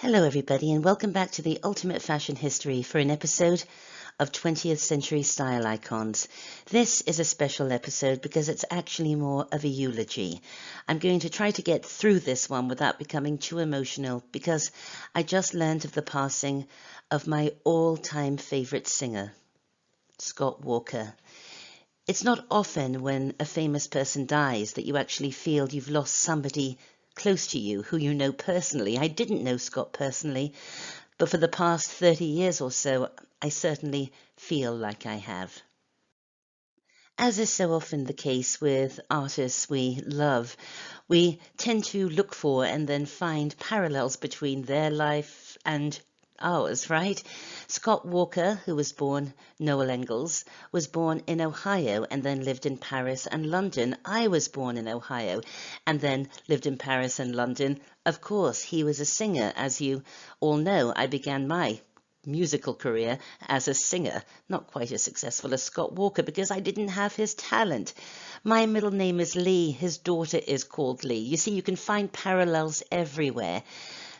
Hello everybody and welcome back to the Ultimate Fashion History for an episode of 20th Century Style Icons. This is a special episode because it's actually more of a eulogy. I'm going to try to get through this one without becoming too emotional because I just learned of the passing of my all-time favourite singer, Scott Walker. It's not often when a famous person dies that you actually feel you've lost somebody close to you who you know personally. I didn't know Scott personally, but for the past 30 years or so, I certainly feel like I have. As is so often the case with artists we love, we tend to look for and then find parallels between their life and ours, right? Scott Walker, who was born Noel Engels, was born in Ohio and then lived in Paris and London. I was born in Ohio and then lived in Paris and London. Of course, he was a singer. As you all know, I began my musical career as a singer, not quite as successful as Scott Walker because I didn't have his talent. My middle name is Lee, his daughter is called Lee. You see, you can find parallels everywhere.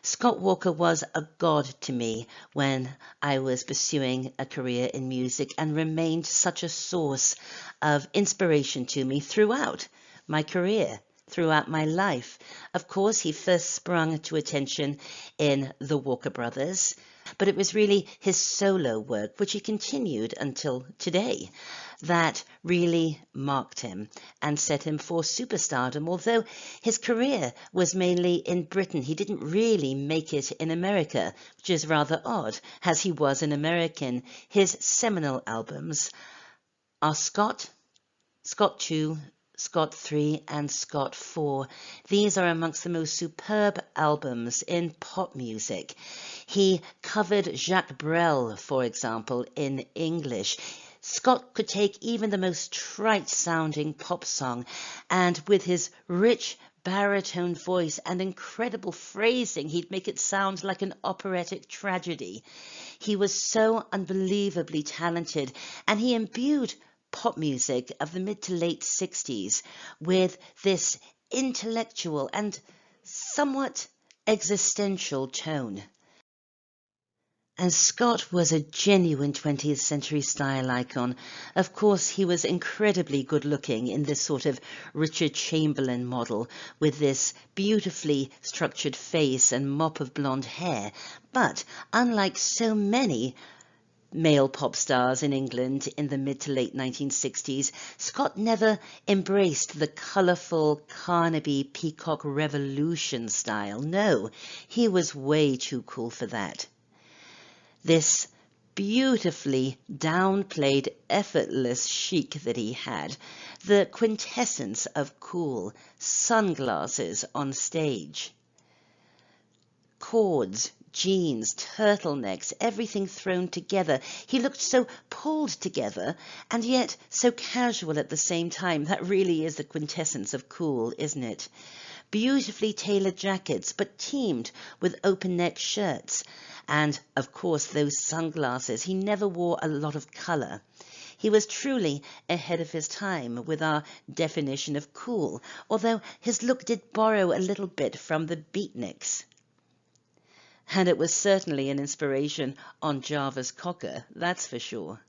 Scott Walker was a god to me when I was pursuing a career in music and remained such a source of inspiration to me throughout my career, throughout my life. Of course, he first sprung to attention in the Walker Brothers, but it was really his solo work, which he continued until today, that really marked him and set him for superstardom. Although his career was mainly in Britain, he didn't really make it in America, which is rather odd, as he was an American. His seminal albums are Scott, Scott 2, Scott 3 and Scott 4. These are amongst the most superb albums in pop music. He covered Jacques Brel, for example, in English. Scott could take even the most trite-sounding pop song and with his rich baritone voice and incredible phrasing, he'd make it sound like an operatic tragedy. He was so unbelievably talented and he imbued pop music of the mid to late 60s with this intellectual and somewhat existential tone. And Scott was a genuine 20th century style icon. Of course, he was incredibly good looking in this sort of Richard Chamberlain model with this beautifully structured face and mop of blonde hair. But unlike so many male pop stars in England in the mid to late 1960s, Scott never embraced the colourful Carnaby Peacock Revolution style. No, he was way too cool for that. This beautifully downplayed, effortless chic that he had, the quintessence of cool, sunglasses on stage, cords, jeans, turtlenecks, everything thrown together. He looked so pulled together and yet so casual at the same time. That really is the quintessence of cool, isn't it? Beautifully tailored jackets, but teamed with open-neck shirts. And, of course, those sunglasses. He never wore a lot of colour. He was truly ahead of his time with our definition of cool, although his look did borrow a little bit from the beatniks. And it was certainly an inspiration on Jarvis Cocker, that's for sure.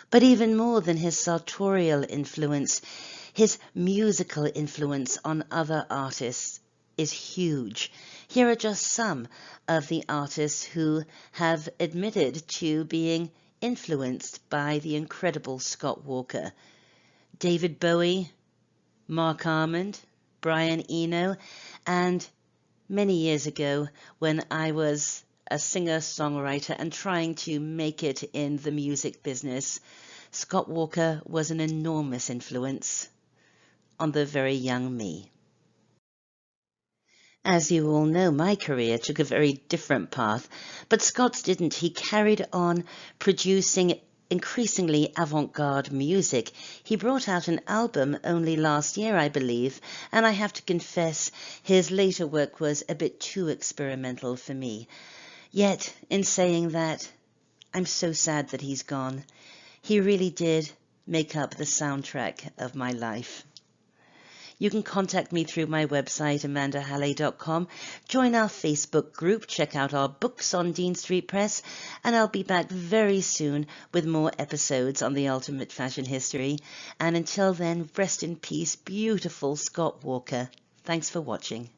But even more than his sartorial influence, his musical influence on other artists is huge. Here are just some of the artists who have admitted to being influenced by the incredible Scott Walker. David Bowie, Mark Armand, Brian Eno, and many years ago when I was a singer-songwriter and trying to make it in the music business, Scott Walker was an enormous influence on the very young me. As you all know, my career took a very different path, but Scott's didn't. He carried on producing increasingly avant-garde music. He brought out an album only last year, I believe, and I have to confess his later work was a bit too experimental for me. Yet, in saying that, I'm so sad that he's gone. He really did make up the soundtrack of my life. You can contact me through my website, amandahallay.com. Join our Facebook group, check out our books on Dean Street Press, and I'll be back very soon with more episodes on the ultimate fashion history. And until then, rest in peace, beautiful Scott Walker. Thanks for watching.